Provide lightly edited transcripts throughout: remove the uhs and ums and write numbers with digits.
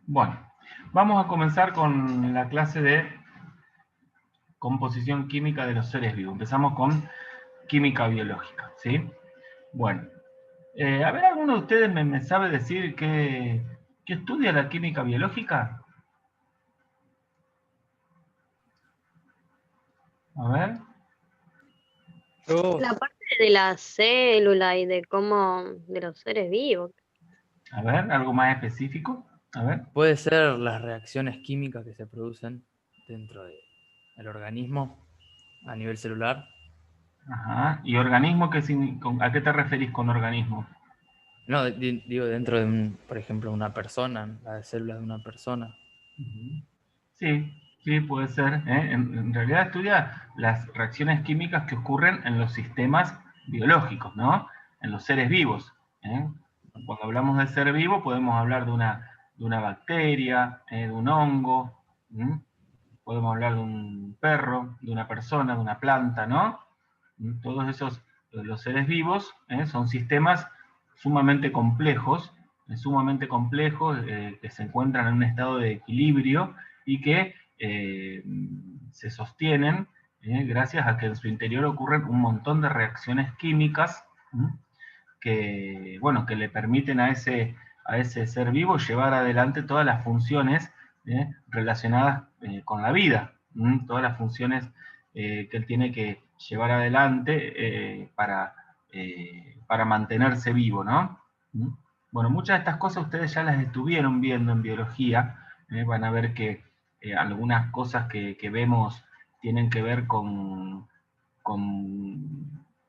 Bueno, vamos a comenzar con la clase de composición química de los seres vivos. Empezamos con química biológica, ¿sí? Bueno, a ver, ¿alguno de ustedes me sabe decir qué estudia la química biológica? A ver, Yo, La parte de la célula y de cómo, de los seres vivos. algo más específico. A ver, puede ser las reacciones químicas que se producen dentro del organismo a nivel celular. ajá. ¿Y organismo? ¿A qué te referís con organismo? No, digo dentro de, por ejemplo, una persona, la célula de una persona. Ujú. Sí, sí, puede ser, ¿eh? En realidad estudia las reacciones químicas que ocurren en los sistemas biológicos, ¿no? En los seres vivos, ¿eh? Cuando hablamos de ser vivo podemos hablar de una bacteria, de un hongo, ¿m? Podemos hablar de un perro, de una persona, de una planta, ¿no? Todos esos, los seres vivos, son sistemas sumamente complejos, que se encuentran en un estado de equilibrio y que se sostienen gracias a que en su interior ocurren un montón de reacciones químicas que, bueno, que le permiten a ese ser vivo llevar adelante todas las funciones relacionadas con la vida, todas las funciones que él tiene que llevar adelante para mantenerse vivo, ¿no? Bueno, muchas de estas cosas ustedes ya las estuvieron viendo en biología, van a ver que algunas cosas que vemos tienen que ver con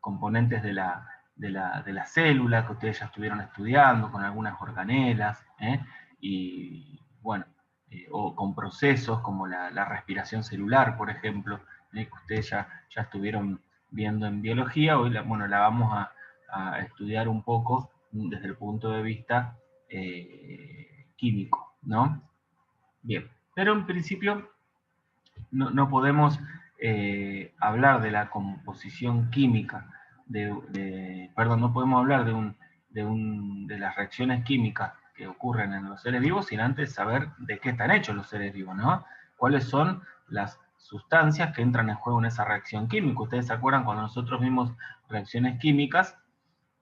componentes de la célula que ustedes ya estuvieron estudiando, con algunas organelas, y bueno, o con procesos como la respiración celular, por ejemplo, que ustedes ya estuvieron viendo en biología. Hoy la vamos a estudiar un poco desde el punto de vista químico, ¿no? Bien, pero en principio no podemos hablar de la composición química, perdón, no podemos hablar de las reacciones químicas que ocurren en los seres vivos sin antes saber de qué están hechos los seres vivos, ¿no? ¿Cuáles son las sustancias que entran en juego en esa reacción química? Ustedes se acuerdan cuando nosotros vimos reacciones químicas,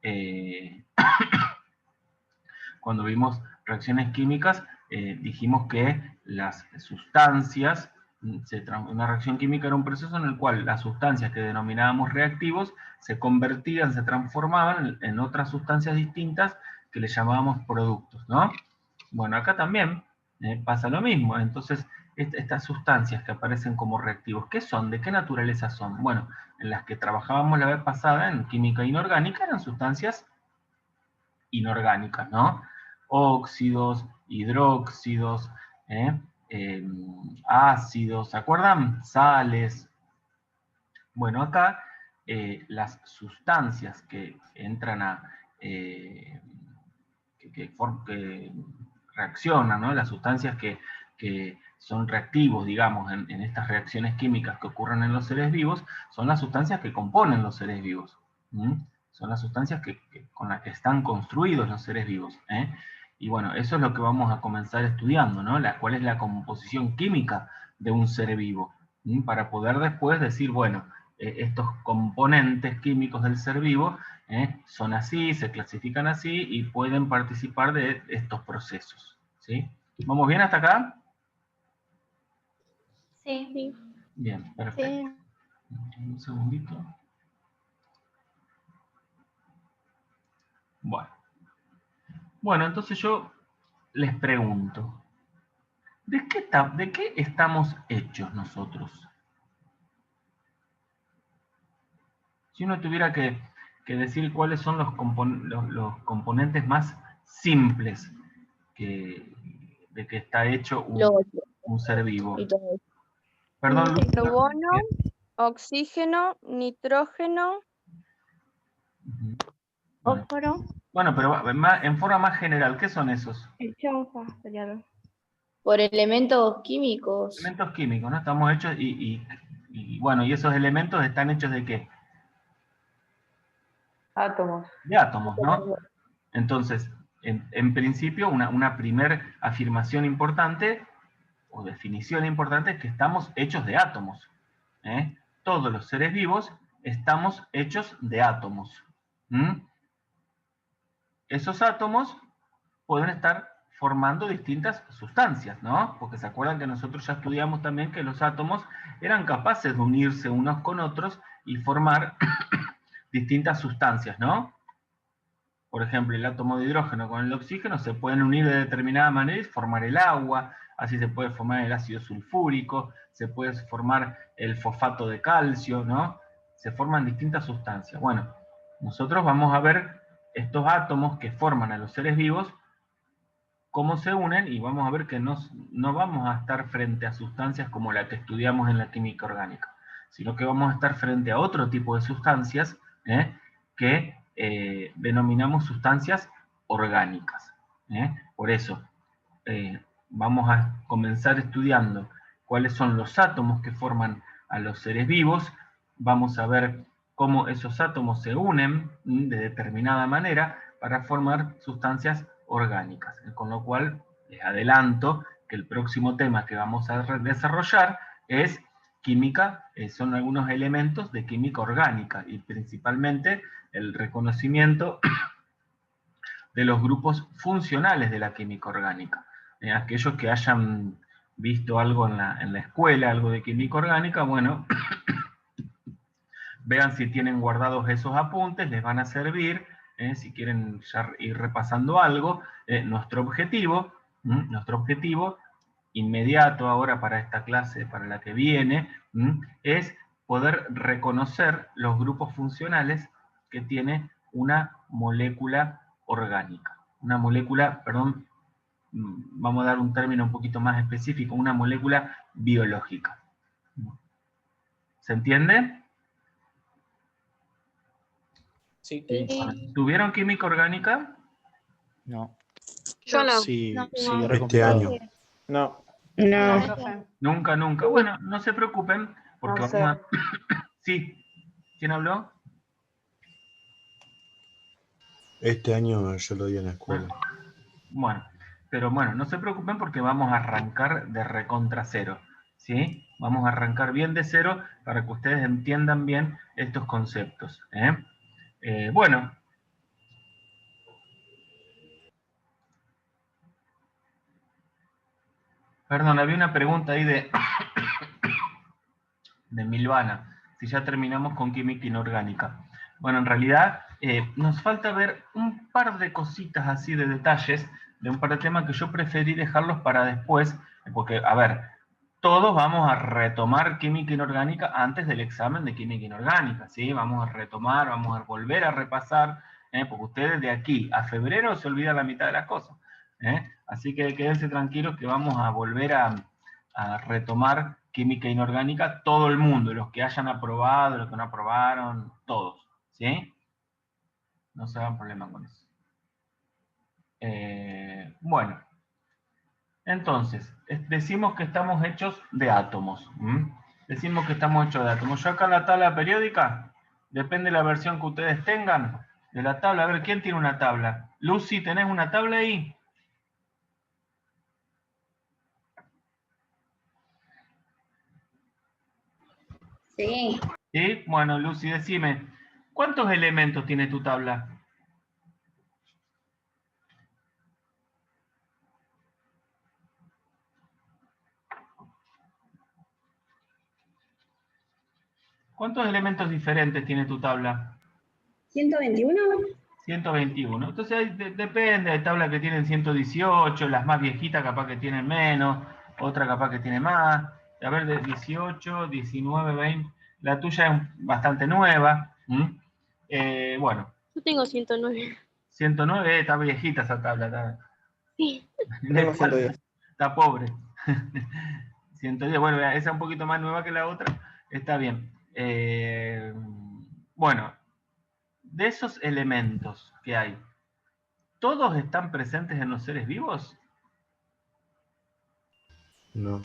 eh, cuando vimos reacciones químicas, dijimos que las sustancias, una reacción química era un proceso en el cual las sustancias que denominábamos reactivos se convertían, se transformaban en otras sustancias distintas que le llamábamos productos, ¿no? Bueno, acá también pasa lo mismo. Entonces, estas sustancias que aparecen como reactivos, ¿qué son? ¿De qué naturaleza son? Bueno, en las que trabajábamos la vez pasada en química inorgánica eran sustancias inorgánicas, ¿no? Óxidos, hidróxidos, ¿eh? Ácidos, ¿se acuerdan? Sales. Bueno, acá las sustancias que entran que reaccionan, ¿no? Las sustancias que son reactivos, digamos, en estas reacciones químicas que ocurren en los seres vivos, son las sustancias que componen los seres vivos. Son las sustancias con las que están construidos los seres vivos. Y bueno, eso es lo que vamos a comenzar estudiando, ¿no? ¿Cuál es la composición química de un ser vivo? Para poder después decir, bueno, estos componentes químicos del ser vivo son así, se clasifican así y pueden participar de estos procesos. ¿Sí? ¿Vamos bien hasta acá? Sí. Bien, perfecto. Un segundito. Bueno, entonces yo les pregunto, ¿de qué estamos hechos nosotros? Si uno tuviera que decir cuáles son los componentes más simples de que está hecho Los un ser vivo. y todo. Perdón, Luz. Carbono, oxígeno, nitrógeno, Ujú. Bueno, fósforo, pero en forma más general, ¿qué son esos? el chonfa sería. Por elementos químicos. Elementos químicos, ¿no? Estamos hechos bueno, ¿y esos elementos están hechos de qué? Átomos. De átomos, ¿no? Entonces, en principio, una primer afirmación importante, o definición importante, es que estamos hechos de átomos. Todos los seres vivos estamos hechos de átomos. Esos átomos pueden estar formando distintas sustancias, ¿no? Porque se acuerdan que nosotros ya estudiamos también que los átomos eran capaces de unirse unos con otros y formar distintas sustancias, ¿no? Por ejemplo, el átomo de hidrógeno con el de oxígeno se pueden unir de determinada manera y formar el agua, así se puede formar el ácido sulfúrico, se puede formar el fosfato de calcio, ¿no? Se forman distintas sustancias. Bueno, nosotros vamos a ver estos átomos que forman a los seres vivos, cómo se unen, y vamos a ver que no vamos a estar frente a sustancias como la que estudiamos en la química orgánica, sino que vamos a estar frente a otro tipo de sustancias que denominamos sustancias orgánicas. Por eso, vamos a comenzar estudiando cuáles son los átomos que forman a los seres vivos, vamos a ver cómo esos átomos se unen de determinada manera para formar sustancias orgánicas. Con lo cual, les adelanto que el próximo tema que vamos a desarrollar es química, son algunos elementos de química orgánica, y principalmente el reconocimiento de los grupos funcionales de la química orgánica. Aquellos que hayan visto algo en la escuela, algo de química orgánica, bueno, vean si tienen guardados esos apuntes, les van a servir, si quieren ya ir repasando algo. Nuestro objetivo inmediato ahora para esta clase, para la que viene, es poder reconocer los grupos funcionales que tiene una molécula orgánica. Una molécula, perdón, vamos a dar un término un poquito más específico, una molécula biológica. ¿Se entiende? Sí. ¿Tuvieron química orgánica? No. Yo no. Sí, No, sí, no. este año. No. No, Nunca, nunca. Bueno, no se preocupen, porque No sé. vamos a... Sí, ¿quién habló? Este año yo lo di en la escuela. Bueno, pero bueno, no se preocupen porque vamos a arrancar de recontra cero, ¿sí? Vamos a arrancar bien de cero para que ustedes entiendan bien estos conceptos. Bueno. Perdón, había una pregunta ahí de Milvana, si ya terminamos con química inorgánica. Bueno, en realidad nos falta ver un par de cositas así de detalles, de un par de temas que yo preferí dejarlos para después, porque, a ver, todos vamos a retomar química inorgánica antes del examen de química inorgánica, ¿sí? Vamos a retomar, vamos a volver a repasar, porque ustedes de aquí a febrero se olvidan la mitad de las cosas. Así que quédense tranquilos que vamos a volver a retomar química inorgánica, todo el mundo, los que hayan aprobado, los que no aprobaron, todos, ¿sí? No se hagan problema con eso. Bueno, entonces, decimos que estamos hechos de átomos. Decimos que estamos hechos de átomos. Yo acá en la tabla periódica, depende de la versión que ustedes tengan, de la tabla, a ver, ¿quién tiene una tabla? Lucy, ¿tenés una tabla ahí? Sí, ¿Sí? Bueno, Lucy, decime, ¿cuántos elementos tiene tu tabla? ¿Cuántos elementos diferentes tiene tu tabla? 121. 121. Entonces depende, hay tablas que tienen 118, las más viejitas capaz que tienen menos, otra capaz que tiene más. A ver, de 18, 19, 20. La tuya es bastante nueva. Bueno. Yo tengo 109. 109, está viejita esa tabla. Sí. Tengo 110. Está pobre. 110, bueno, esa es un poquito más nueva que la otra. Está bien. Bueno, de esos elementos que hay, ¿todos están presentes en los seres vivos? No.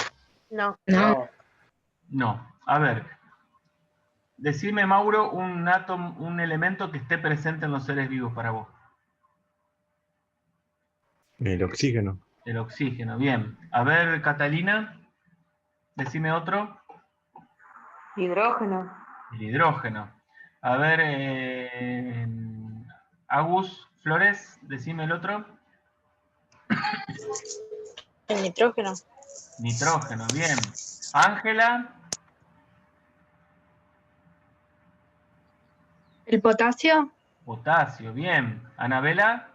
No. no, No. A ver, decime, Mauro, un elemento que esté presente en los seres vivos para vos. El oxígeno. El oxígeno, bien. A ver, Catalina, decime otro. Hidrógeno. El hidrógeno. A ver, Agus Flores, decime el otro. El nitrógeno. Nitrógeno, bien. Ángela, ¿El potasio? potasio, bien. Anabela,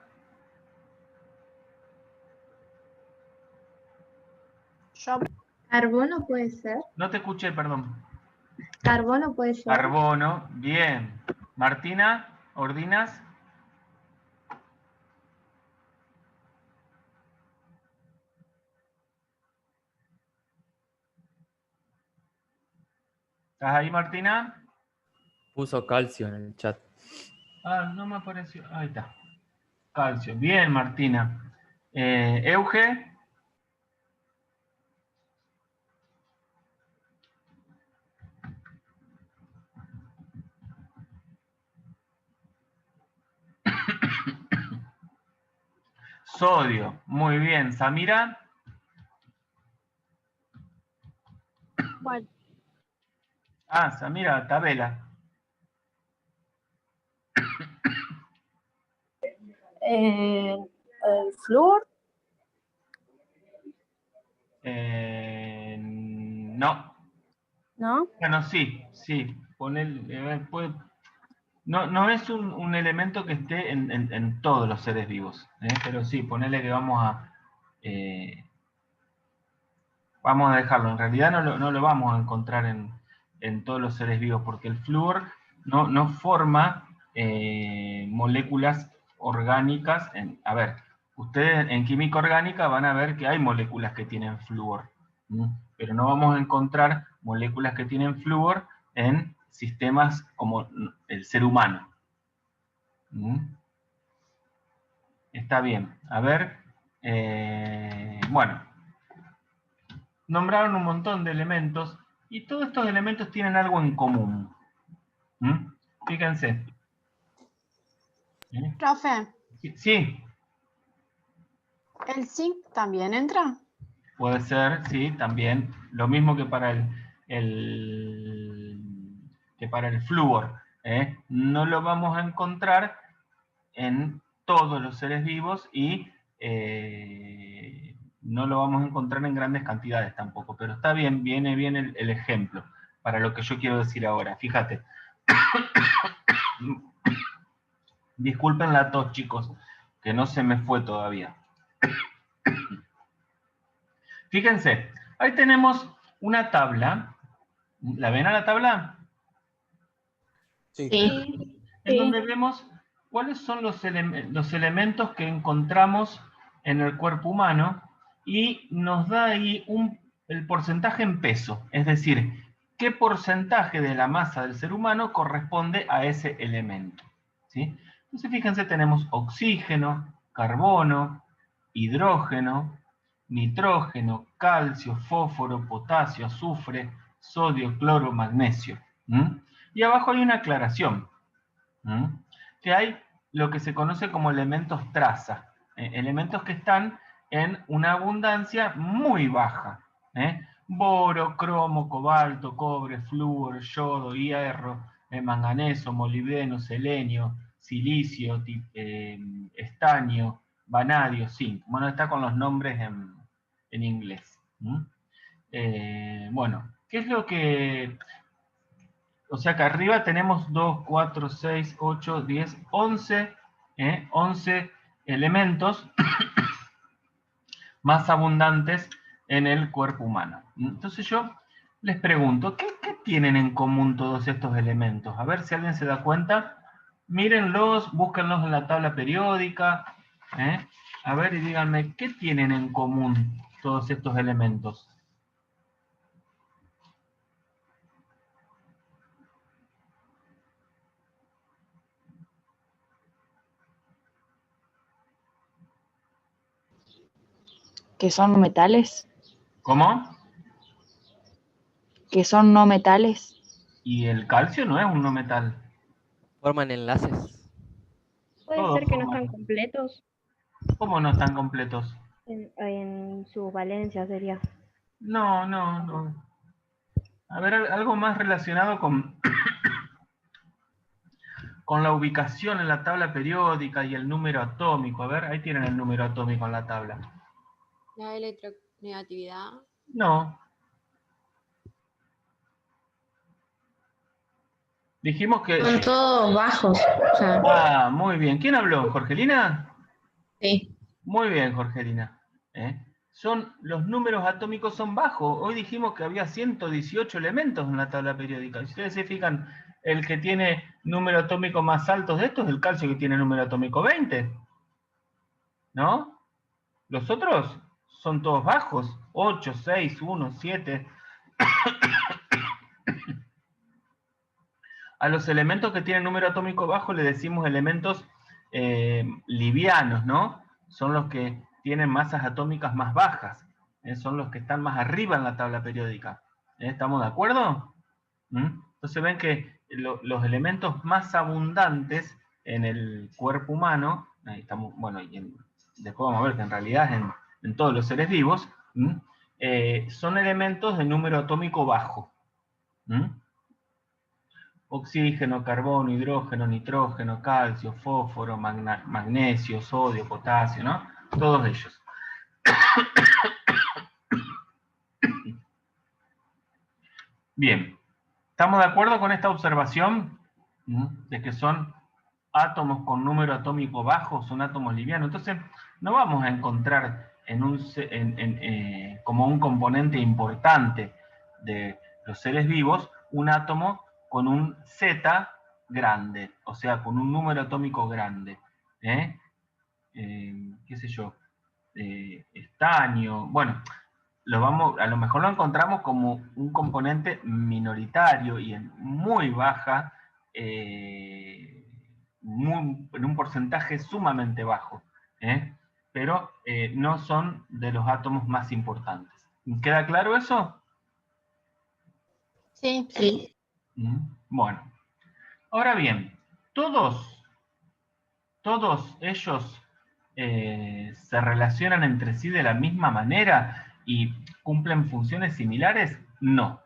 Yo, ¿Carbono puede ser? no te escuché, perdón. ¿Carbono puede ser? Carbono, bien. Martina, Ordinas, ¿estás ahí, Martina? Puso calcio en el chat. Ah, no me apareció. Ahí está. Calcio. Bien, Martina. Euge. Sodio. Muy bien. Samira. ¿cuál? Ah, Samira, tabela. El flúor. No. ¿No? Bueno, sí, sí. No es un elemento que esté en todos los seres vivos, pero sí, ponele que vamos a dejarlo. En realidad no lo vamos a encontrar en todos los seres vivos, porque el flúor no forma moléculas orgánicas. A ver, ustedes en química orgánica van a ver que hay moléculas que tienen flúor, pero no vamos a encontrar moléculas que tienen flúor en sistemas como el ser humano. Está bien. A ver, bueno, nombraron un montón de elementos y todos estos elementos tienen algo en común. Fíjense. Profe, Sí, ¿el zinc también entra? puede ser, sí, también. Lo mismo que para el flúor. No lo vamos a encontrar en todos los seres vivos y no lo vamos a encontrar en grandes cantidades tampoco, pero está bien, viene bien el ejemplo para lo que yo quiero decir ahora. Fíjate. Disculpen la tos, chicos, que no se me fue todavía. Fíjense, ahí tenemos una tabla. ¿La ven a la tabla? Sí. Sí. En donde vemos cuáles son los elementos que encontramos en el cuerpo humano y nos da ahí el porcentaje en peso, es decir, qué porcentaje de la masa del ser humano corresponde a ese elemento, ¿sí? Entonces fíjense, tenemos oxígeno, carbono, hidrógeno, nitrógeno, calcio, fósforo, potasio, azufre, sodio, cloro, magnesio. Y abajo hay una aclaración. Que hay lo que se conoce como elementos traza, elementos que están en una abundancia muy baja. Boro, cromo, cobalto, cobre, flúor, yodo, hierro, manganeso, molibdeno, selenio, silicio, estaño, vanadio, zinc. Bueno, está con los nombres en inglés. Bueno, ¿qué es lo que...? O sea que arriba tenemos 2, 4, 6, 8, 10, 11, 11 elementos más abundantes en el cuerpo humano. Entonces yo les pregunto, ¿qué tienen en común todos estos elementos? A ver si alguien se da cuenta. Mírenlos, búsquenlos en la tabla periódica. A ver y díganme, ¿qué tienen en común todos estos elementos? ¿Que son metales? ¿Cómo? ¿Que son no metales? Y el calcio no es un no metal. Forman enlaces. ¿Puede Todos ser que no forman. están completos? ¿Cómo no están completos? En su valencia sería. No, no, no. A ver, algo más relacionado con, con la ubicación en la tabla periódica y el número atómico. A ver, ahí tienen el número atómico en la tabla. La electronegatividad. No. Dijimos que... Son todos bajos. O sea, Ah, muy bien. ¿Quién habló? ¿Jorgelina? sí. Muy bien, Jorgelina. Los números atómicos son bajos. Hoy dijimos que había 118 elementos en la tabla periódica. Si ustedes se fijan, el que tiene número atómico más alto de estos es el calcio, que tiene número atómico 20. ¿No? Los otros son todos bajos. 8, 6, 1, 7. A los elementos que tienen número atómico bajo le decimos elementos livianos, ¿no? Son los que tienen masas atómicas más bajas, son los que están más arriba en la tabla periódica. ¿Estamos de acuerdo? Entonces ven que los elementos más abundantes en el cuerpo humano, ahí estamos, bueno, y después vamos a ver que en realidad en todos los seres vivos, son elementos de número atómico bajo. Oxígeno, carbono, hidrógeno, nitrógeno, calcio, fósforo, magnesio, sodio, potasio, ¿no? Todos ellos. Bien, ¿estamos de acuerdo con esta observación? De que son átomos con número atómico bajo, son átomos livianos. Entonces, no vamos a encontrar como un componente importante de los seres vivos un átomo con un Z grande, o sea, con un número atómico grande. ¿Qué sé yo? Estaño, bueno, a lo mejor lo encontramos como un componente minoritario y en muy baja, en un porcentaje sumamente bajo, pero no son de los átomos más importantes. ¿Queda claro eso? Sí. Sí. Bueno, ahora bien, todos ellos se relacionan entre sí de la misma manera y cumplen funciones similares. No.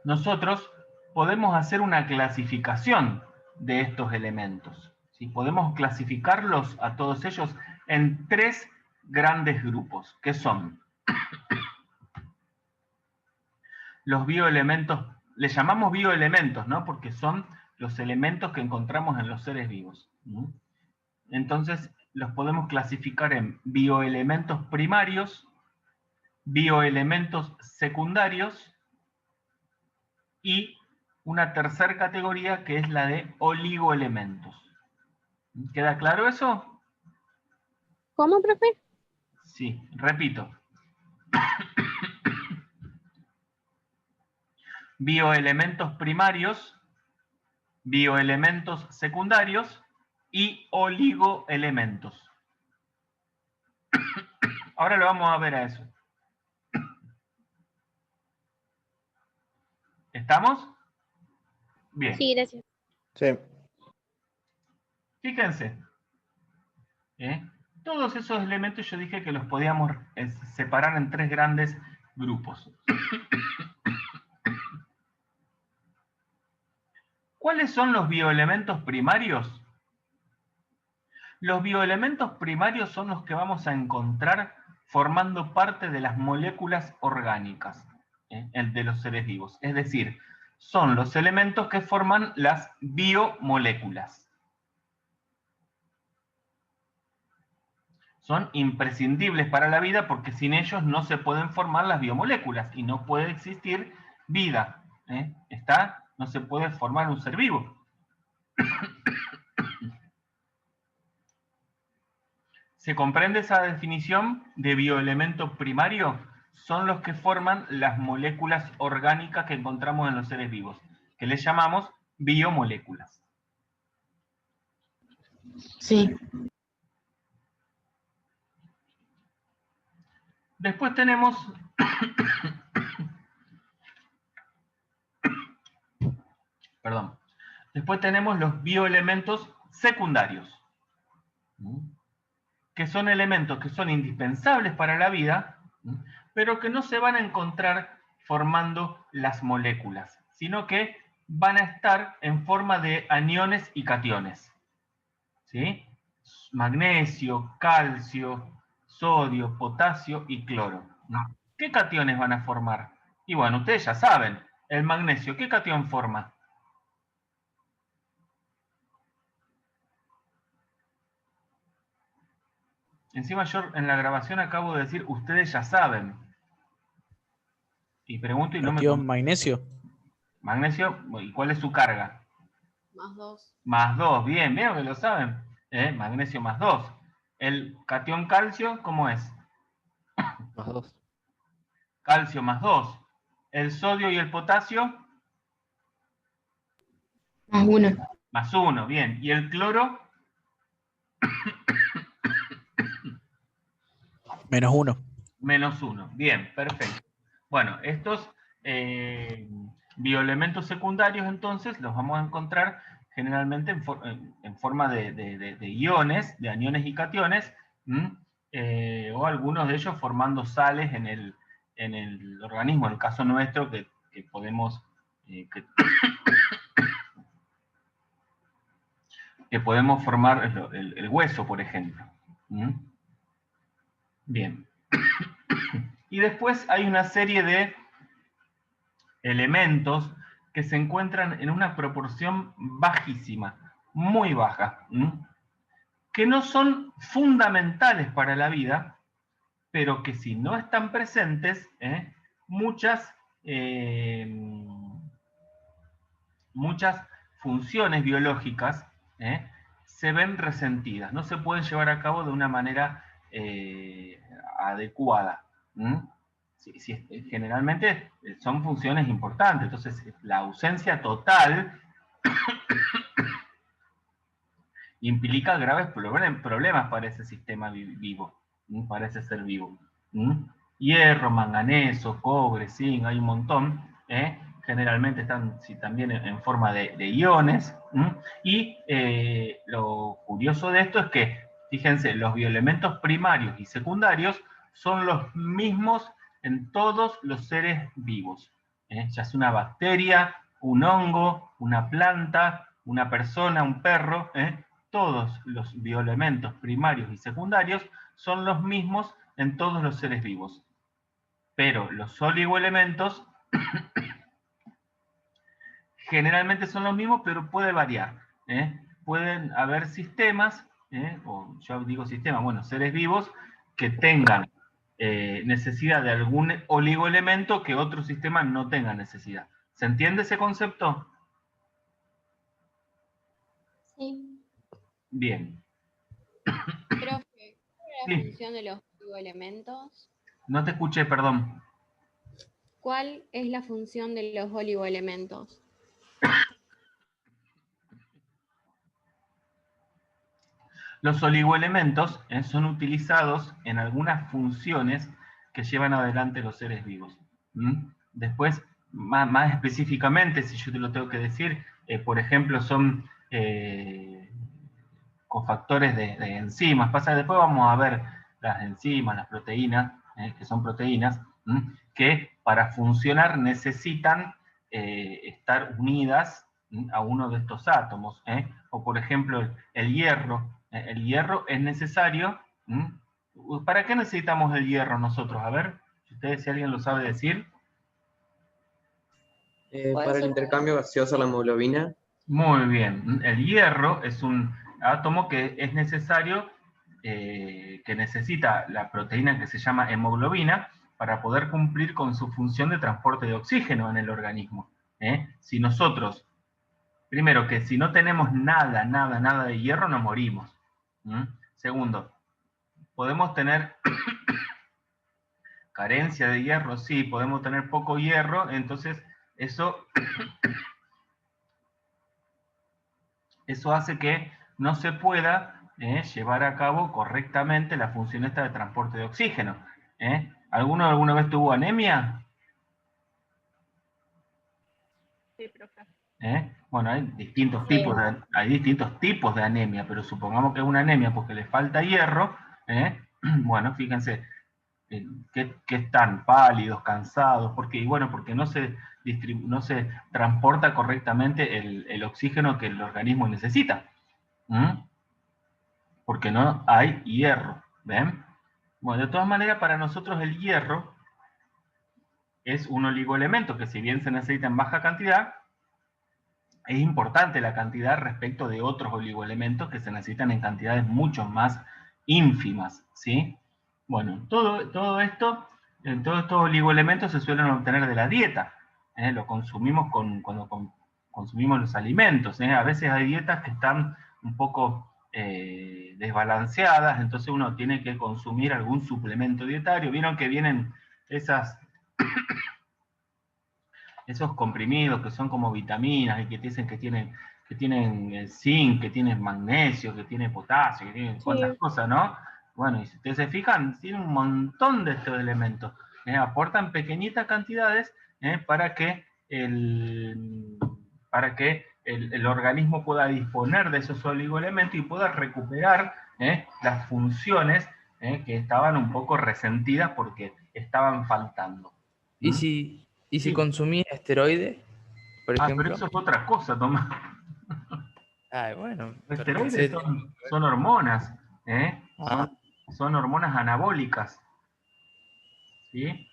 Nosotros podemos hacer una clasificación de estos elementos, ¿sí? Podemos clasificarlos a todos ellos en 3 grandes grupos, que son los bioelementos. Les llamamos bioelementos, ¿no? Porque son los elementos que encontramos en los seres vivos. Entonces, los podemos clasificar en bioelementos primarios, bioelementos secundarios y una tercera categoría que es la de oligoelementos. ¿Queda claro eso? ¿Cómo, profe? Sí, repito. Bioelementos primarios, bioelementos secundarios y oligoelementos. Ahora lo vamos a ver a eso. ¿Estamos? Bien. Sí, gracias. Sí. Fíjense. Todos esos elementos yo dije que los podíamos separar en 3 grandes grupos. ¿Cuáles son los bioelementos primarios? Los bioelementos primarios son los que vamos a encontrar formando parte de las moléculas orgánicas de los seres vivos. Es decir, son los elementos que forman las biomoléculas. Son imprescindibles para la vida porque sin ellos no se pueden formar las biomoléculas y no puede existir vida. No se puede formar un ser vivo. ¿Se comprende esa definición de bioelemento primario? Son los que forman las moléculas orgánicas que encontramos en los seres vivos, que les llamamos biomoléculas. Sí. Después tenemos Después tenemos los bioelementos secundarios. que son elementos que son indispensables para la vida, pero que no se van a encontrar formando las moléculas, sino que van a estar en forma de aniones y cationes. ¿Sí? Magnesio, calcio, sodio, potasio y cloro. ¿Qué cationes van a formar? Y bueno, ustedes ya saben, el magnesio, ¿qué catión forma? Encima yo en la grabación acabo de decir, ustedes ya saben. Y pregunto y no me... Catión magnesio. Magnesio, ¿y cuál es su carga? +2. +2, bien, veo que lo saben. Magnesio +2. El catión calcio, ¿cómo es? +2. Calcio +2. El sodio y el potasio, +1. +1, bien. ¿Y el cloro? -1. -1, bien, perfecto. Bueno, estos bioelementos secundarios entonces los vamos a encontrar generalmente en forma de iones, de aniones y cationes, o algunos de ellos formando sales en el organismo, en el caso nuestro que podemos... que podemos formar el hueso, por ejemplo. Bien. Y después hay una serie de elementos que se encuentran en una proporción bajísima, muy baja, que no son fundamentales para la vida, pero que si no están presentes, muchas funciones biológicas se ven resentidas, no se pueden llevar a cabo de una manera adecuada. Generalmente son funciones importantes, entonces la ausencia total implica graves problemas para ese sistema vivo, para ese ser vivo. Hierro, manganeso, cobre, zinc, hay un montón, generalmente están también en forma de iones, y lo curioso de esto es que, fíjense, los bioelementos primarios y secundarios son los mismos en todos los seres vivos, ya sea una bacteria, un hongo, una planta, una persona, un perro, todos los bioelementos primarios y secundarios son los mismos en todos los seres vivos. Pero los oligoelementos generalmente son los mismos, pero puede variar. Pueden haber sistemas, o yo digo sistemas, bueno, seres vivos que tengan necesidad de algún oligoelemento que otro sistema no tenga necesidad. ¿Se entiende ese concepto? Sí. Bien. Profe, ¿cuál es la Sí. función de los oligoelementos? No te escuché, perdón. ¿Cuál es la función de los oligoelementos? Los oligoelementos son utilizados en algunas funciones que llevan adelante los seres vivos. Después, más específicamente, si yo te lo tengo que decir, por ejemplo, son cofactores de enzimas. Después vamos a ver las enzimas, las proteínas, que son proteínas, que para funcionar necesitan estar unidas a uno de estos átomos. O por ejemplo, el hierro. El hierro es necesario. ¿Para qué necesitamos el hierro nosotros? A ver, si alguien lo sabe decir. Para el intercambio gaseoso a la hemoglobina. Muy bien. El hierro es un átomo que es necesario, que necesita la proteína que se llama hemoglobina para poder cumplir con su función de transporte de oxígeno en el organismo. Si nosotros, primero que si no tenemos nada de hierro, nos morimos. Segundo, podemos tener carencia de hierro, sí, podemos tener poco hierro, entonces eso hace que no se pueda llevar a cabo correctamente la función esta de transporte de oxígeno. ¿Alguno alguna vez tuvo anemia? Sí, profe. Bueno, hay distintos tipos de anemia, pero supongamos que es una anemia porque le falta hierro, bueno, fíjense, que están pálidos, cansados, porque no se transporta correctamente el oxígeno que el organismo necesita, porque no hay hierro, ¿ven? Bueno, de todas maneras, para nosotros el hierro es un oligoelemento que, si bien se necesita en baja cantidad, es importante la cantidad respecto de otros oligoelementos que se necesitan en cantidades mucho más ínfimas, ¿sí? Bueno, todos estos oligoelementos se suelen obtener de la dieta, lo consumimos cuando consumimos los alimentos, a veces hay dietas que están un poco desbalanceadas, entonces uno tiene que consumir algún suplemento dietario. Vieron que vienen esos comprimidos que son como vitaminas y que te dicen que tienen zinc, que tienen magnesio, que tienen potasio, que tienen cuantas cosas, ¿no? Bueno, y si ustedes se fijan, tienen un montón de estos elementos. Aportan pequeñitas cantidades para que el organismo pueda disponer de esos oligoelementos y pueda recuperar las funciones que estaban un poco resentidas porque estaban faltando. ¿Y si consumís esteroides, por ejemplo? Pero eso es otra cosa, Tomás. Bueno. Los esteroides son hormonas, son hormonas anabólicas, ¿sí?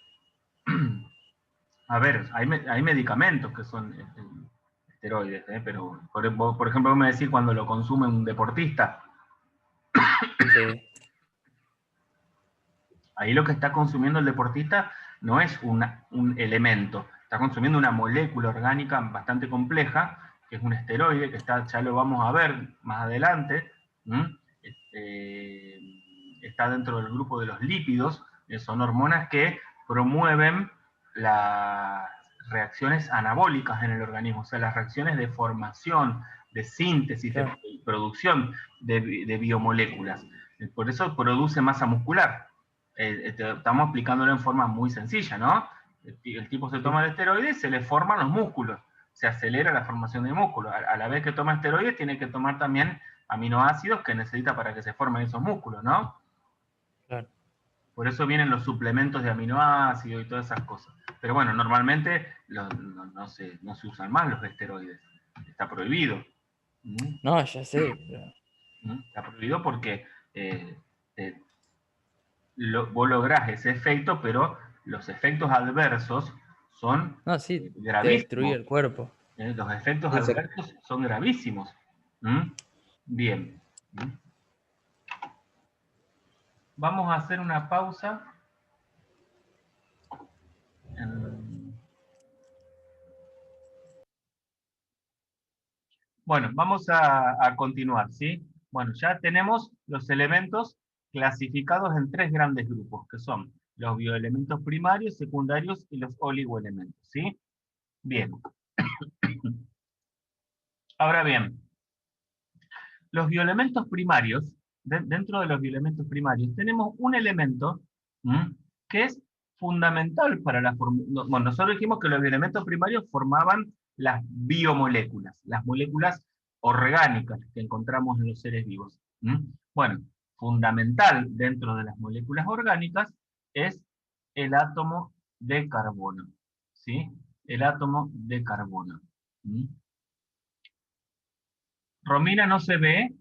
A ver, hay medicamentos que son esteroides, pero por ejemplo, vos me decís cuando lo consume un deportista. Sí. Ahí lo que está consumiendo el deportista no es un elemento, está consumiendo una molécula orgánica bastante compleja, que es un esteroide, que ya lo vamos a ver más adelante, está dentro del grupo de los lípidos, son hormonas que promueven las reacciones anabólicas en el organismo, o sea, las reacciones de formación, de síntesis, de producción de biomoléculas. Por eso produce masa muscular. Estamos explicándolo en forma muy sencilla, ¿no? El tipo se toma el esteroide y se le forman los músculos, se acelera la formación de músculos. A la vez que toma esteroides, tiene que tomar también aminoácidos que necesita para que se formen esos músculos, ¿no? Claro. Por eso vienen los suplementos de aminoácidos y todas esas cosas. Pero bueno, normalmente no se usan más los esteroides. Está prohibido. No, ya sé. Está prohibido porque vos lográs ese efecto, pero los efectos adversos son gravísimos. Te destruye el cuerpo. Los efectos adversos son gravísimos. Bien. Vamos a hacer una pausa. Bueno, vamos a continuar, ¿sí? Bueno, ya tenemos los elementos clasificados en 3 grandes grupos, que son los bioelementos primarios, secundarios y los oligoelementos, ¿sí? Bien. Ahora bien, los bioelementos primarios, dentro de los bioelementos primarios, tenemos un elemento que es fundamental para la formación. Bueno, nosotros dijimos que los bioelementos primarios formaban las biomoléculas, las moléculas orgánicas que encontramos en los seres vivos. Bueno, fundamental dentro de las moléculas orgánicas es el átomo de carbono, ¿sí? El átomo de carbono. Romina, ¿no se ve?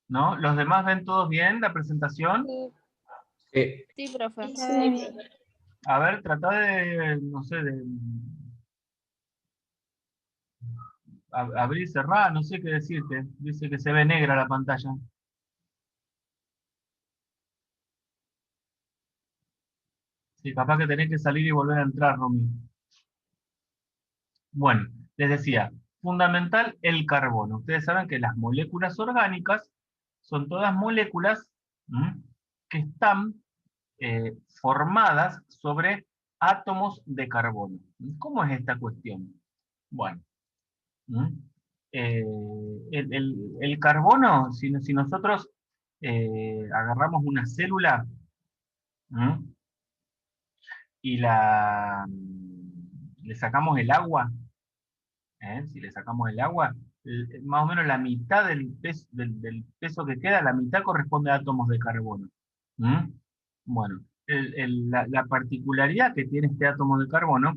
¿No? ¿Los demás ven todos bien la presentación? Sí. Sí, profe. Sí. A ver, trata de, no sé, de abrir y cerrar, no sé qué decirte. Dice que se ve negra la pantalla. Sí, capaz que tenés que salir y volver a entrar, Romy. Bueno, les decía, fundamental el carbono. Ustedes saben que las moléculas orgánicas son todas moléculas que están formadas sobre átomos de carbono. ¿Cómo es esta cuestión? Bueno, el carbono, si nosotros agarramos una célula, y le sacamos el agua, si le sacamos el agua, más o menos la mitad del peso que queda, la mitad corresponde a átomos de carbono. ¿Mm? Bueno, la particularidad que tiene este átomo de carbono,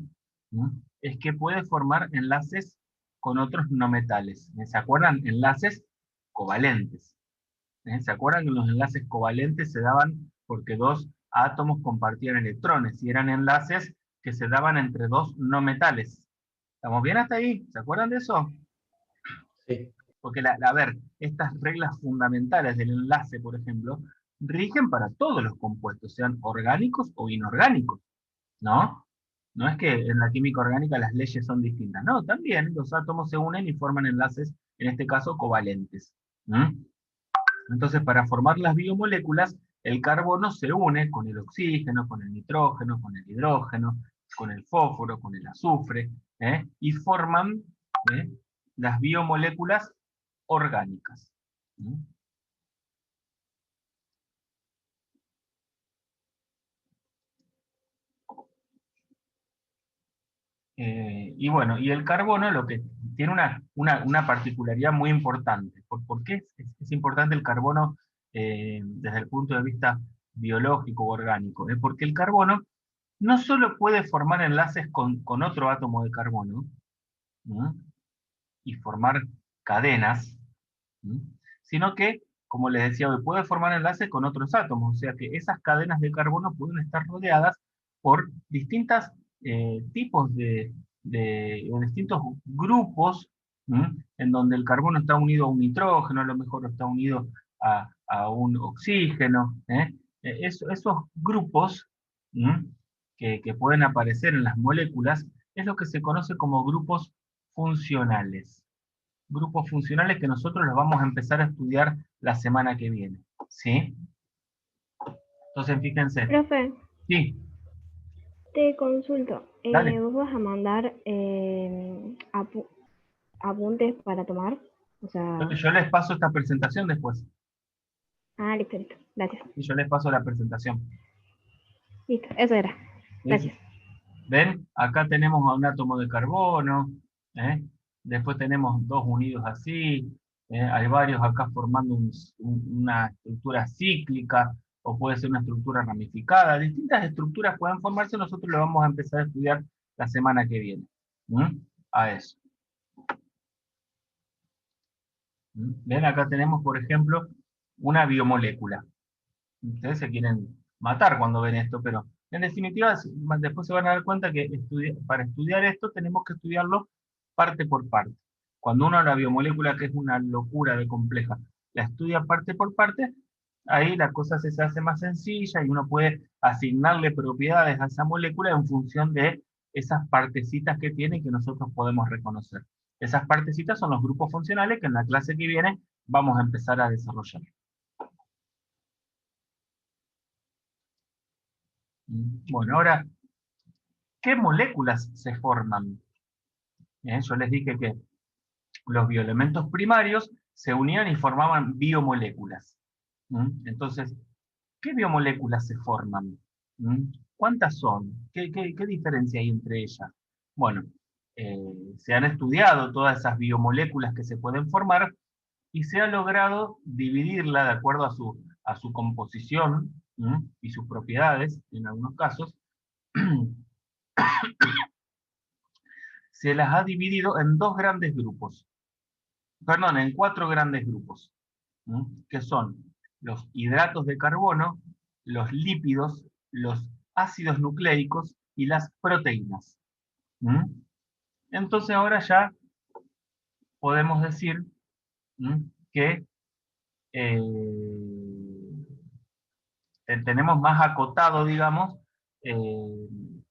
¿mm?, es que puede formar enlaces con otros no metales. ¿Se acuerdan? Enlaces covalentes. ¿Se acuerdan que los enlaces covalentes se daban porque dos átomos compartían electrones y eran enlaces que se daban entre dos no metales? ¿Estamos bien hasta ahí? ¿Se acuerdan de eso? Sí. Porque, a ver, estas reglas fundamentales del enlace, por ejemplo, rigen para todos los compuestos, sean orgánicos o inorgánicos, ¿no? No es que en la química orgánica las leyes son distintas, no, también los átomos se unen y forman enlaces, en este caso covalentes. Entonces, para formar las biomoléculas, el carbono se une con el oxígeno, con el nitrógeno, con el hidrógeno, con el fósforo, con el azufre, y forman las biomoléculas orgánicas. Y bueno, y el carbono lo que tiene una particularidad muy importante. ¿Por qué es importante el carbono desde el punto de vista biológico o orgánico? Porque el carbono no solo puede formar enlaces con otro átomo de carbono, ¿no?, y formar cadenas, ¿no?, sino que, como les decía hoy, puede formar enlaces con otros átomos. O sea que esas cadenas de carbono pueden estar rodeadas por distintos tipos o distintos grupos, en donde el carbono está unido a un nitrógeno, a lo mejor está unido a un oxígeno. Esos grupos que pueden aparecer en las moléculas es lo que se conoce como grupos funcionales. Grupos funcionales que nosotros los vamos a empezar a estudiar la semana que viene. ¿Sí? Entonces, fíjense. Profe, Sí, te consulto. dale. ¿Vos vas a mandar apuntes para tomar? O sea, Yo les paso esta presentación después. listo, listo. Gracias. Y yo les paso la presentación. Listo, eso era. ¿Sí? Gracias. ¿Ven? Acá tenemos a un átomo de carbono, después tenemos dos unidos así, hay varios acá formando una estructura cíclica, o puede ser una estructura ramificada. Distintas estructuras pueden formarse, nosotros lo vamos a empezar a estudiar la semana que viene. A eso. ¿Ven? Acá tenemos, por ejemplo, una biomolécula. Ustedes se quieren matar cuando ven esto, pero en definitiva, después se van a dar cuenta que para estudiar esto tenemos que estudiarlo parte por parte. Cuando uno la biomolécula, que es una locura de compleja, la estudia parte por parte, ahí la cosa se hace más sencilla y uno puede asignarle propiedades a esa molécula en función de esas partecitas que tiene y que nosotros podemos reconocer. Esas partecitas son los grupos funcionales que en la clase que viene vamos a empezar a desarrollar. Bueno, ahora, ¿qué moléculas se forman? Yo les dije que los bioelementos primarios se unían y formaban biomoléculas. Entonces, ¿qué biomoléculas se forman? ¿Cuántas son? ¿Qué diferencia hay entre ellas? Bueno, se han estudiado todas esas biomoléculas que se pueden formar y se ha logrado dividirla de acuerdo a su composición y sus propiedades, en algunos casos. Se las ha dividido en en 4 grandes grupos, que son los hidratos de carbono, los lípidos, los ácidos nucleicos y las proteínas. Entonces ahora ya podemos decir que tenemos más acotado, digamos,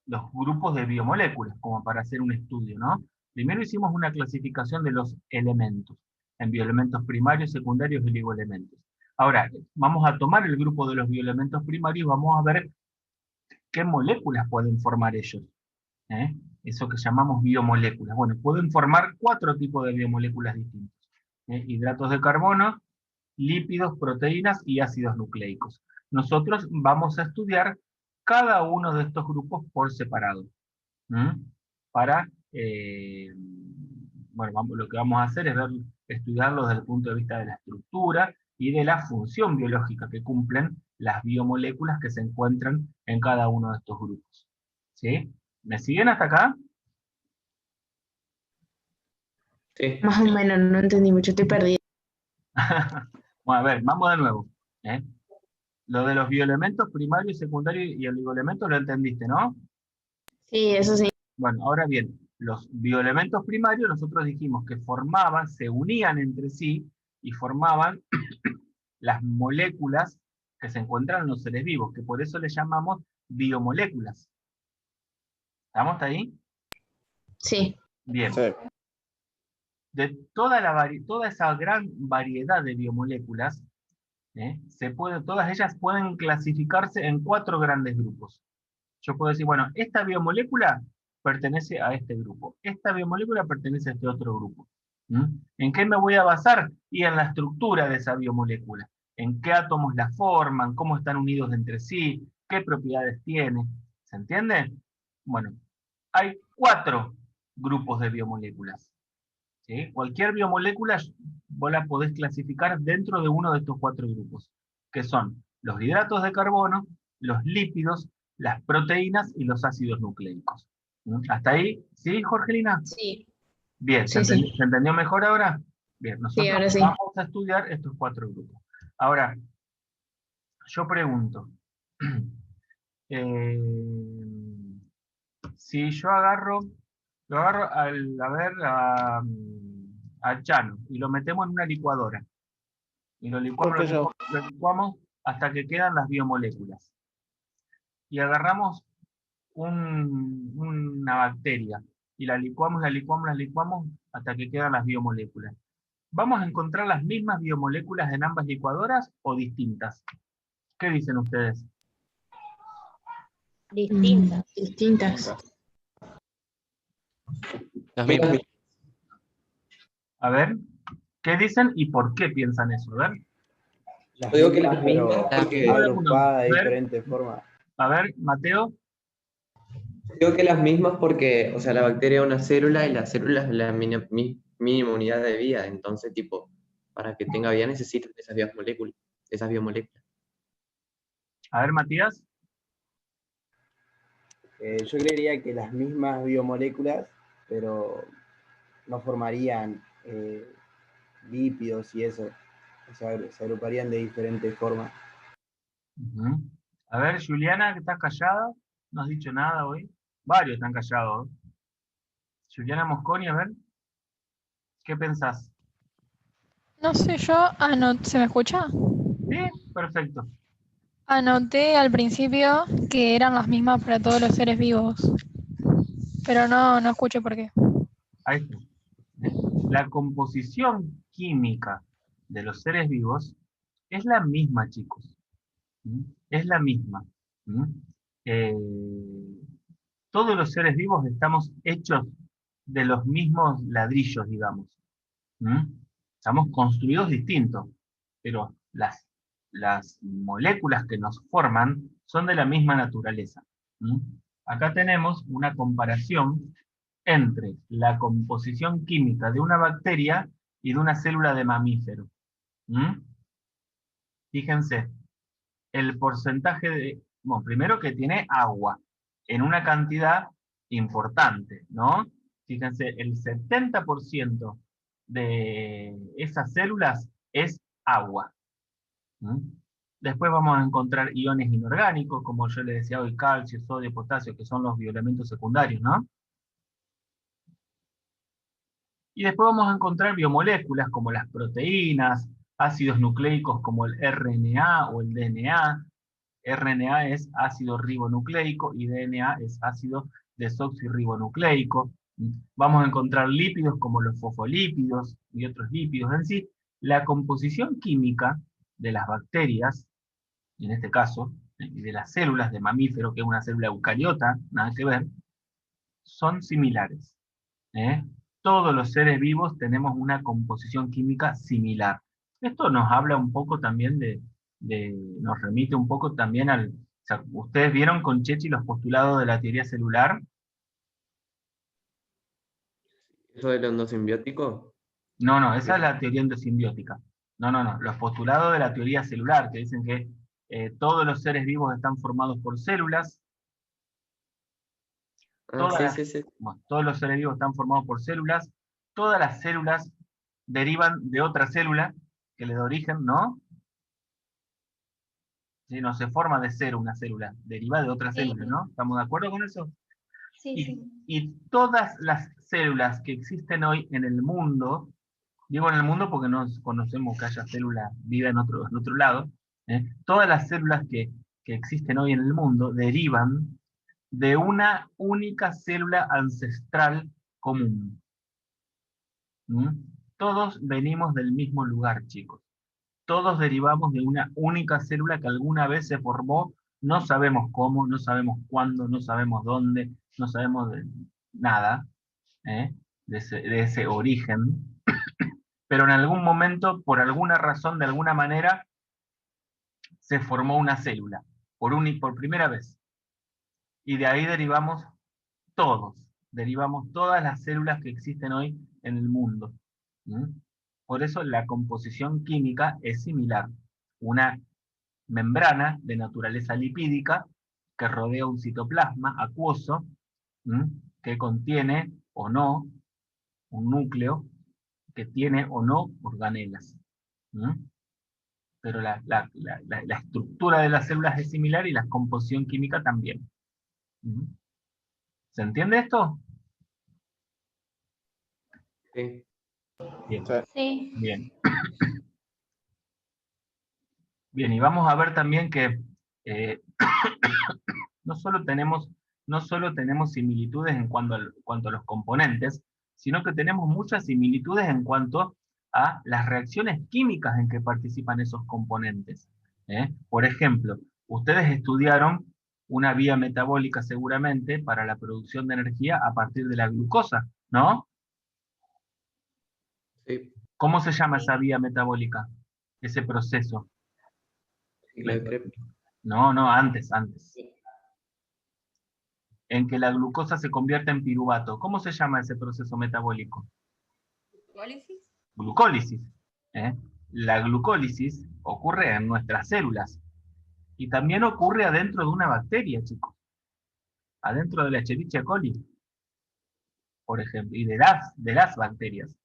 los grupos de biomoléculas, como para hacer un estudio, ¿no? Primero hicimos una clasificación de los elementos, en bioelementos primarios, secundarios y oligoelementos. Ahora, vamos a tomar el grupo de los bioelementos primarios y vamos a ver qué moléculas pueden formar ellos. Eso que llamamos biomoléculas. Bueno, pueden formar 4 tipos de biomoléculas distintos. Hidratos de carbono, lípidos, proteínas y ácidos nucleicos. Nosotros vamos a estudiar cada uno de estos grupos por separado. Para, bueno, lo que vamos a hacer es estudiarlos desde el punto de vista de la estructura y de la función biológica que cumplen las biomoléculas que se encuentran en cada uno de estos grupos. ¿Sí? ¿Me siguen hasta acá? Sí. Más o menos, no entendí mucho, estoy perdida. Bueno, a ver, vamos de nuevo. Lo de los bioelementos primarios, secundarios y oligoelementos lo entendiste, ¿no? Sí, eso sí. Bueno, ahora bien, los bioelementos primarios nosotros dijimos que formaban, se unían entre sí y formaban las moléculas que se encuentran en los seres vivos, que por eso les llamamos biomoléculas. ¿Estamos hasta ahí? Sí. Bien. Sí. De toda esa gran variedad de biomoléculas, todas ellas pueden clasificarse en 4 grandes grupos. Yo puedo decir, bueno, esta biomolécula pertenece a este grupo, esta biomolécula pertenece a este otro grupo. ¿En qué me voy a basar? Y en la estructura de esa biomolécula. En qué átomos la forman, cómo están unidos entre sí, qué propiedades tiene. ¿Se entiende? Bueno, hay 4 grupos de biomoléculas. ¿Sí? Cualquier biomolécula vos la podés clasificar dentro de uno de estos 4 grupos, que son los hidratos de carbono, los lípidos, las proteínas y los ácidos nucleicos. ¿Hasta ahí? ¿Sí, Jorgelina? Sí. Bien, Sí, ¿se entendió mejor ahora? Bien, nosotros ahora sí. vamos a estudiar estos 4 grupos. Ahora, yo pregunto, si yo lo agarro a Chano y lo metemos en una licuadora, y lo licuamos hasta que quedan las biomoléculas. Y agarramos una bacteria, y la licuamos hasta que quedan las biomoléculas. ¿Vamos a encontrar las mismas biomoléculas en ambas licuadoras o distintas? ¿Qué dicen ustedes? Distintas. Distintas. Las mismas. A ver, ¿qué dicen y por qué piensan eso? A ver. Yo digo que las mismas porque... agrupadas de diferentes formas. A ver, Mateo. Digo que las mismas porque, o sea, la bacteria es una célula y la célula es la mínima unidad de vida. Entonces, tipo, para que tenga vida necesitan esas biomoléculas. A ver, Matías. Yo creería que las mismas biomoléculas, pero no formarían lípidos y eso. O sea, se agruparían de diferentes formas. A ver, Juliana, que estás callada, no has dicho nada hoy. Varios están callados. Juliana Mosconi, a ver, ¿qué pensás? No sé, ¿se me escucha? Sí, perfecto. Anoté al principio que eran las mismas para todos los seres vivos, pero no escuché por qué. Ahí está. La composición química de los seres vivos es la misma, chicos. Es la misma. Todos los seres vivos estamos hechos de los mismos ladrillos, digamos. Estamos construidos distintos, pero las moléculas que nos forman son de la misma naturaleza. Acá tenemos una comparación entre la composición química de una bacteria y de una célula de mamífero. Fíjense, el porcentaje de... Bueno, primero que tiene agua, en una cantidad importante, ¿no? Fíjense, el 70% de esas células es agua. Después vamos a encontrar iones inorgánicos, como yo les decía hoy, calcio, sodio, potasio, que son los bioelementos secundarios, ¿no? Y después vamos a encontrar biomoléculas como las proteínas, ácidos nucleicos como el RNA o el DNA. RNA es ácido ribonucleico y DNA es ácido desoxirribonucleico. Vamos a encontrar lípidos como los fosfolípidos y otros lípidos. En sí, la composición química de las bacterias, en este caso, y de las células de mamífero, que es una célula eucariota, nada que ver, son similares. Todos los seres vivos tenemos una composición química similar. Esto nos habla un poco también nos remite un poco también al sea, ¿ustedes vieron con Chechi los postulados de la teoría celular? ¿Eso del endosimbiótico? No, esa es la teoría endosimbiótica. No, los postulados de la teoría celular, que dicen que todos los seres vivos están formados por células, Sí. bueno, todos los seres vivos están formados por células, todas las células derivan de otra célula que le da origen, ¿no? Sí, no se forma de cero una célula, deriva de otra célula, ¿no? ¿Estamos de acuerdo con eso? Y todas las células que existen hoy en el mundo, digo en el mundo porque no conocemos que haya célula viva en otro lado, todas las células que existen hoy en el mundo derivan de una única célula ancestral común. Todos venimos del mismo lugar, chicos. Todos derivamos de una única célula que alguna vez se formó, no sabemos cómo, no sabemos cuándo, no sabemos dónde, no sabemos de nada, de ese origen, pero en algún momento, por alguna razón, de alguna manera, se formó una célula, por primera vez. Y de ahí derivamos todas las células que existen hoy en el mundo. Por eso la composición química es similar. Una membrana de naturaleza lipídica que rodea un citoplasma acuoso, que contiene o no un núcleo, que tiene o no organelas. Pero la estructura de las células es similar y la composición química también. ¿Se entiende esto? Sí. Bien. Sí. Bien. Bien, y vamos a ver también que no solo tenemos similitudes en cuanto a los componentes, sino que tenemos muchas similitudes en cuanto a las reacciones químicas en que participan esos componentes. Por ejemplo, ustedes estudiaron una vía metabólica seguramente para la producción de energía a partir de la glucosa, ¿no? Sí. ¿Cómo se llama esa vía metabólica? Ese proceso. Ciclo de Krebs. No, antes. En que la glucosa se convierte en piruvato. ¿Cómo se llama ese proceso metabólico? ¿Glucólisis? Glucólisis. La glucólisis ocurre en nuestras células. Y también ocurre adentro de una bacteria, chicos. Adentro de la Escherichia coli, por ejemplo, y de las bacterias.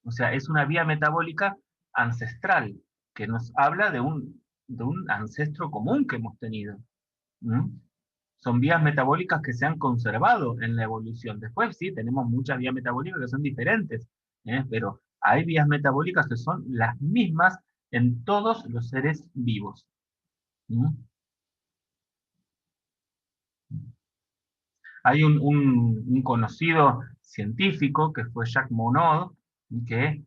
O sea, es una vía metabólica ancestral, que nos habla de un ancestro común que hemos tenido. Son vías metabólicas que se han conservado en la evolución. Después sí, tenemos muchas vías metabólicas que son diferentes, pero hay vías metabólicas que son las mismas en todos los seres vivos. Hay un conocido científico que fue Jacques Monod, que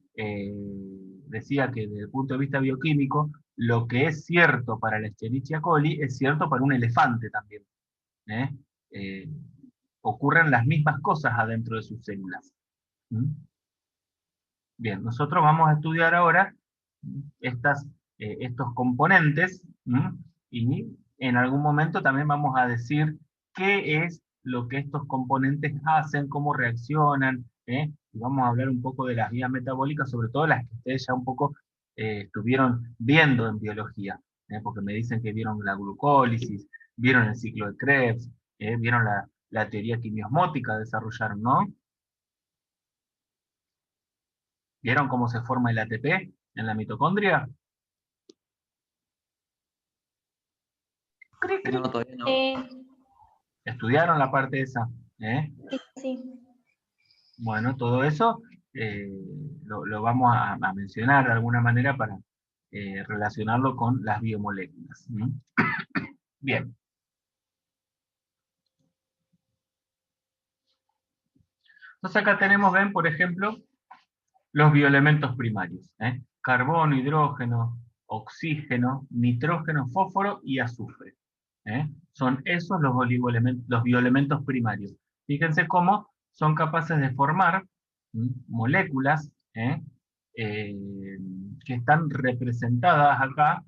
decía que desde el punto de vista bioquímico, lo que es cierto para la Escherichia coli es cierto para un elefante también. Ocurren las mismas cosas adentro de sus células. Bien, nosotros vamos a estudiar ahora estos componentes, y en algún momento también vamos a decir qué es lo que estos componentes hacen, cómo reaccionan, y vamos a hablar un poco de las vías metabólicas, sobre todo las que ustedes ya un poco estuvieron viendo en biología, porque me dicen que vieron la glucólisis, vieron el ciclo de Krebs, vieron la teoría quimiosmótica, desarrollaron, ¿no? ¿Vieron cómo se forma el ATP en la mitocondria? No, todavía no. ¿Estudiaron la parte esa? Sí. Bueno, todo eso lo vamos a mencionar de alguna manera para relacionarlo con las biomoléculas. Bien. Entonces acá tenemos, ven, por ejemplo, los bioelementos primarios. Carbono, hidrógeno, oxígeno, nitrógeno, fósforo y azufre. Son esos los bioelementos primarios. Fíjense cómo son capaces de formar moléculas que están representadas acá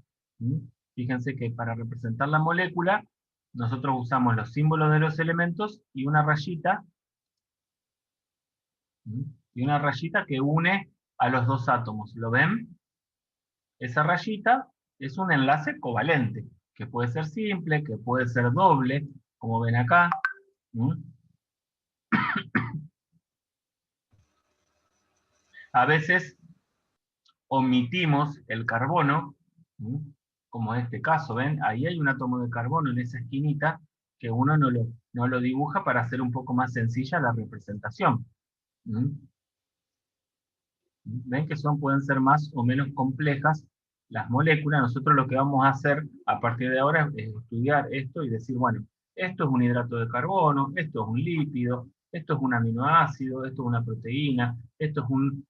Fíjense que para representar la molécula, nosotros usamos los símbolos de los elementos y una rayita, que une a los dos átomos. ¿Lo ven? Esa rayita es un enlace covalente, que puede ser simple, que puede ser doble, como ven acá. A veces omitimos el carbono, como en este caso, ¿ven? Ahí hay un átomo de carbono en esa esquinita, que uno no lo dibuja para hacer un poco más sencilla la representación. Ven que pueden ser más o menos complejas las moléculas. Nosotros lo que vamos a hacer a partir de ahora es estudiar esto y decir, bueno, esto es un hidrato de carbono, esto es un lípido, esto es un aminoácido, esto es una proteína, esto es un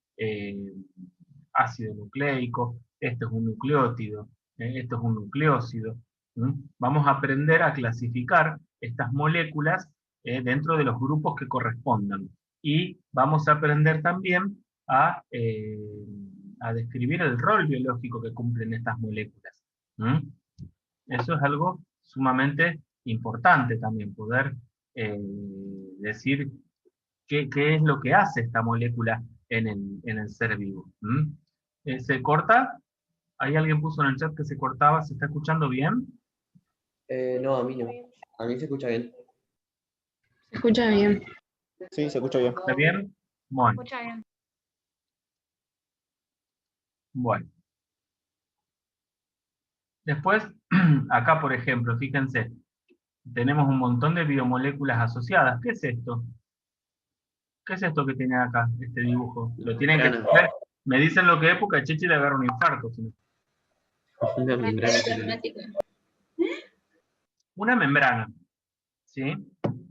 ácido nucleico, esto es un nucleótido, esto es un nucleósido. Vamos a aprender a clasificar estas moléculas dentro de los grupos que correspondan. Y vamos a aprender también a describir el rol biológico que cumplen estas moléculas. Eso es algo sumamente importante también, poder decir qué es lo que hace esta molécula en el ser vivo. ¿Se corta? ¿Hay alguien puso en el chat que se cortaba? ¿Se está escuchando bien? No, a mí no. A mí se escucha bien. Se escucha bien. Sí, se escucha bien. ¿Está bien? Bueno. Escucha bien. Bueno. Después, acá por ejemplo, fíjense, tenemos un montón de biomoléculas asociadas. ¿Qué es esto? ¿Qué es esto que tiene acá, este dibujo? Lo tienen que ver. Me dicen lo que es porque a Chichi le agarra un infarto. Una membrana plasmática. Una membrana, ¿sí?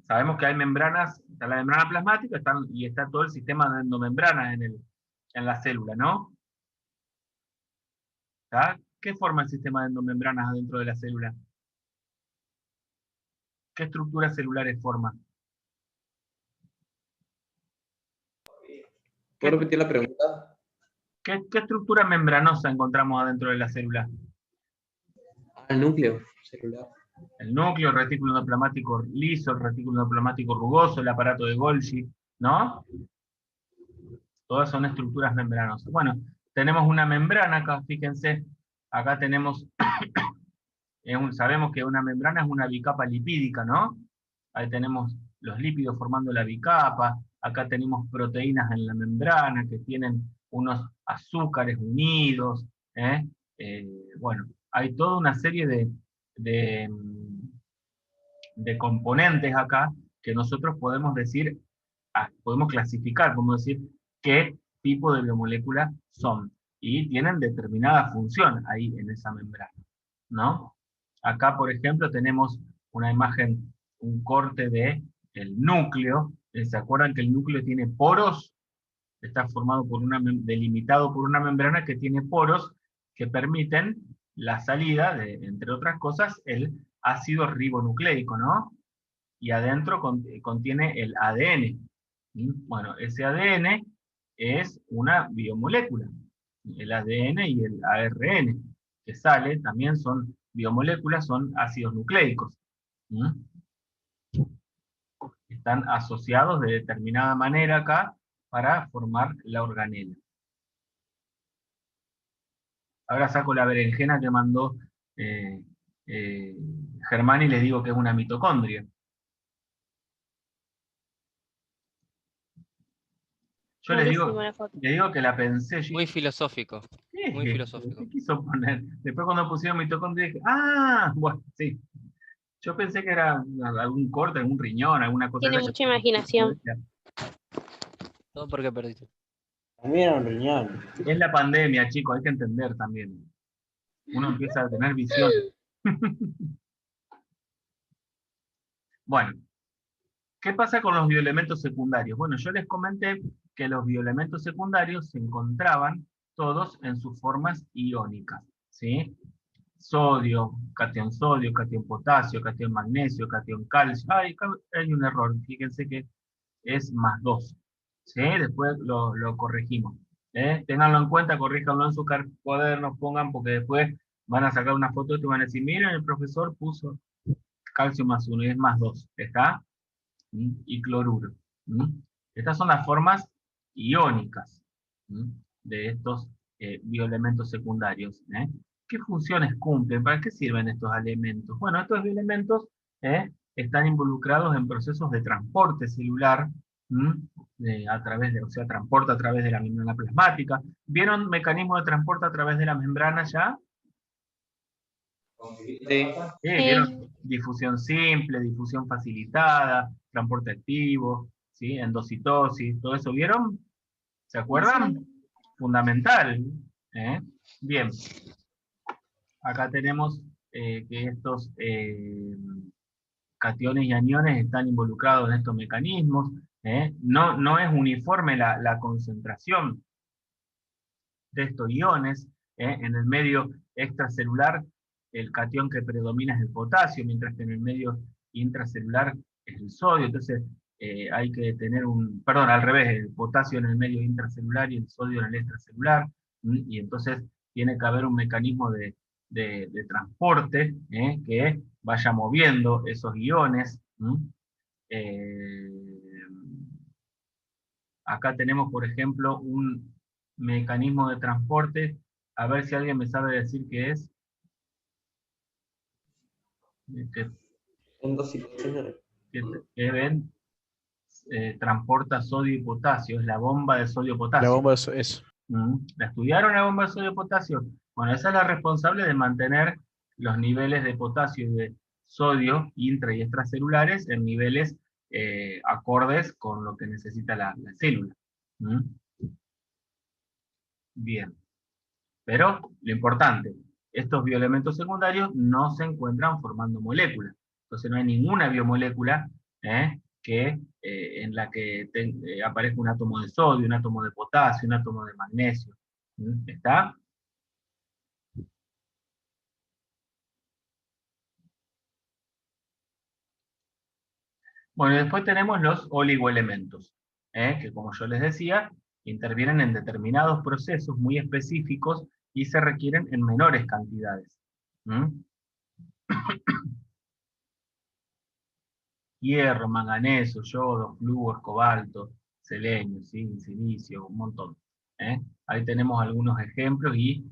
Sabemos que hay membranas, está la membrana plasmática y está todo el sistema de endomembranas en la célula, ¿no? ¿Está? ¿Qué forma el sistema de endomembranas adentro de la célula? ¿Qué estructuras celulares forma? ¿Puedo repetir la pregunta? ¿Qué estructura membranosa encontramos adentro de la célula? El núcleo celular. El núcleo, el retículo endoplasmático liso, el retículo endoplasmático rugoso, el aparato de Golgi, ¿no? Todas son estructuras membranosas. Bueno, tenemos una membrana acá, fíjense, acá tenemos, sabemos que una membrana es una bicapa lipídica, ¿no? Ahí tenemos los lípidos formando la bicapa, acá tenemos proteínas en la membrana que tienen unos azúcares unidos, bueno, hay toda una serie de componentes acá que nosotros podemos decir, podemos clasificar, podemos decir qué tipo de biomoléculas son, y tienen determinada función ahí en esa membrana, ¿no? Acá, por ejemplo, tenemos una imagen, un corte del núcleo. ¿Se acuerdan que el núcleo tiene poros? Está formado delimitado por una membrana que tiene poros que permiten la salida de, entre otras cosas, el ácido ribonucleico, ¿no? Y adentro contiene el ADN. Bueno, ese ADN es una biomolécula. El ADN y el ARN que sale también son biomoléculas, son ácidos nucleicos. Están asociados de determinada manera acá para formar la organela. Ahora saco la berenjena que mandó Germán y les digo que es una mitocondria. Yo les digo que la pensé. Muy filosófico. Muy filosófico. ¿Qué quiso poner? Después cuando pusieron mitocondria dije, ¡ah! Bueno, sí. Yo pensé que era algún corte, algún riñón, alguna cosa. Tiene mucha imaginación. Todo porque perdiste. También era un riñón. Es la pandemia, chicos, hay que entender también. Uno empieza a tener visión. Bueno, ¿qué pasa con los bioelementos secundarios? Bueno, yo les comenté que los bioelementos secundarios se encontraban todos en sus formas iónicas, ¿sí? Sodio, cation potasio, cation magnesio, cation calcio. Hay un error, fíjense que es +2. ¿Sí? Después lo corregimos. Ténganlo en cuenta, corríjanlo en sus cuadernos, pongan, porque después van a sacar una foto y te van a decir, miren, el profesor puso calcio más 1 y es más 2, ¿está? Y cloruro. Estas son las formas iónicas de estos bioelementos secundarios. ¿Qué funciones cumplen? ¿Para qué sirven estos elementos? Bueno, estos bioelementos están involucrados en procesos de transporte celular, o sea, transporte a través de la membrana plasmática. ¿Vieron mecanismo de transporte a través de la membrana ya? Sí. ¿Vieron? Difusión simple, difusión facilitada, transporte activo, ¿sí? Endocitosis, todo eso, ¿vieron? ¿Se acuerdan? Fundamental. Bien. Acá tenemos que estos cationes y aniones están involucrados en estos mecanismos. No es uniforme la concentración de estos iones. En el medio extracelular, el catión que predomina es el potasio, mientras que en el medio intracelular es el sodio. Entonces hay que tener perdón, al revés, el potasio en el medio intracelular y el sodio en el extracelular, y entonces tiene que haber un mecanismo de transporte que vaya moviendo esos iones. Acá tenemos, por ejemplo, un mecanismo de transporte, a ver si alguien me sabe decir qué es. Que ven, transporta sodio y potasio, es la bomba de sodio-potasio. La bomba es. ¿La estudiaron, la bomba de sodio-potasio? Bueno, esa es la responsable de mantener los niveles de potasio y de sodio intra y extracelulares en niveles acordes con lo que necesita la célula. Bien. Pero lo importante, estos bioelementos secundarios no se encuentran formando moléculas. Entonces no hay ninguna biomolécula en la que aparezca un átomo de sodio, un átomo de potasio, un átomo de magnesio. ¿Está? Bueno, y después tenemos los oligoelementos, que como yo les decía, intervienen en determinados procesos muy específicos y se requieren en menores cantidades. Hierro, manganeso, yodo, flúor, cobalto, selenio, zinc, silicio, un montón. Ahí tenemos algunos ejemplos y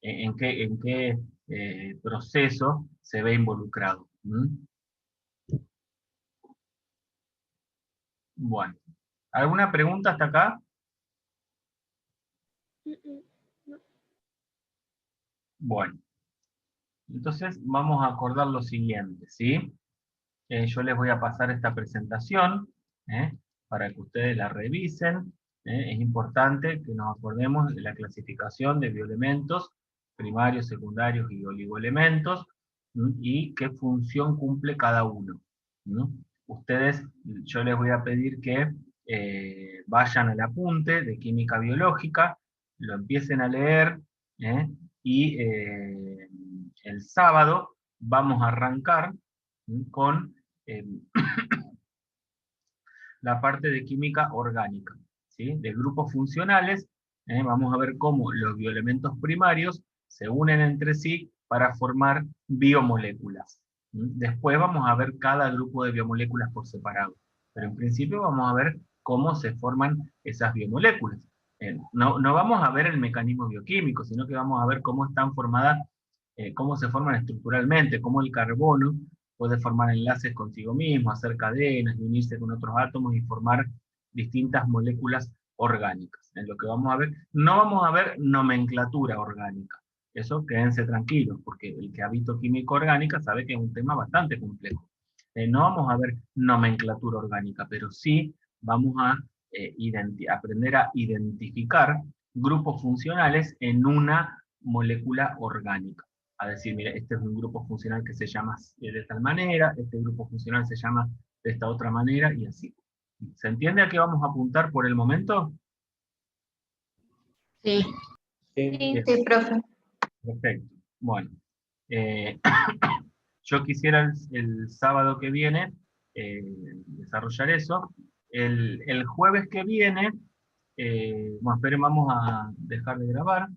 en qué proceso se ve involucrado. Bueno, ¿alguna pregunta hasta acá? Bueno, entonces vamos a acordar lo siguiente, ¿sí? Yo les voy a pasar esta presentación para que ustedes la revisen. Es importante que nos acordemos de la clasificación de bioelementos primarios, secundarios y oligoelementos, y qué función cumple cada uno. Ustedes, yo les voy a pedir que vayan al apunte de química biológica, lo empiecen a leer, y el sábado vamos a arrancar con la parte de química orgánica, ¿sí? De grupos funcionales. Vamos a ver cómo los bioelementos primarios se unen entre sí para formar biomoléculas. Después vamos a ver cada grupo de biomoléculas por separado, pero en principio vamos a ver cómo se forman esas biomoléculas. No vamos a ver el mecanismo bioquímico, sino que vamos a ver cómo están formadas, cómo se forman estructuralmente, cómo el carbono puede formar enlaces consigo mismo, hacer cadenas, y unirse con otros átomos y formar distintas moléculas orgánicas. En lo que vamos a ver, no vamos a ver nomenclatura orgánica. Eso quédense tranquilos, porque el que ha visto química orgánica sabe que es un tema bastante complejo. No vamos a ver nomenclatura orgánica, pero sí vamos a aprender a identificar grupos funcionales en una molécula orgánica. A decir, mira, este es un grupo funcional que se llama de tal manera, este grupo funcional se llama de esta otra manera, y así. ¿Se entiende a qué vamos a apuntar por el momento? Sí. Sí, profe. Perfecto. Bueno. Yo quisiera el sábado que viene desarrollar eso. El jueves que viene, bueno, esperen, vamos a dejar de grabar.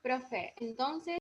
Profe, entonces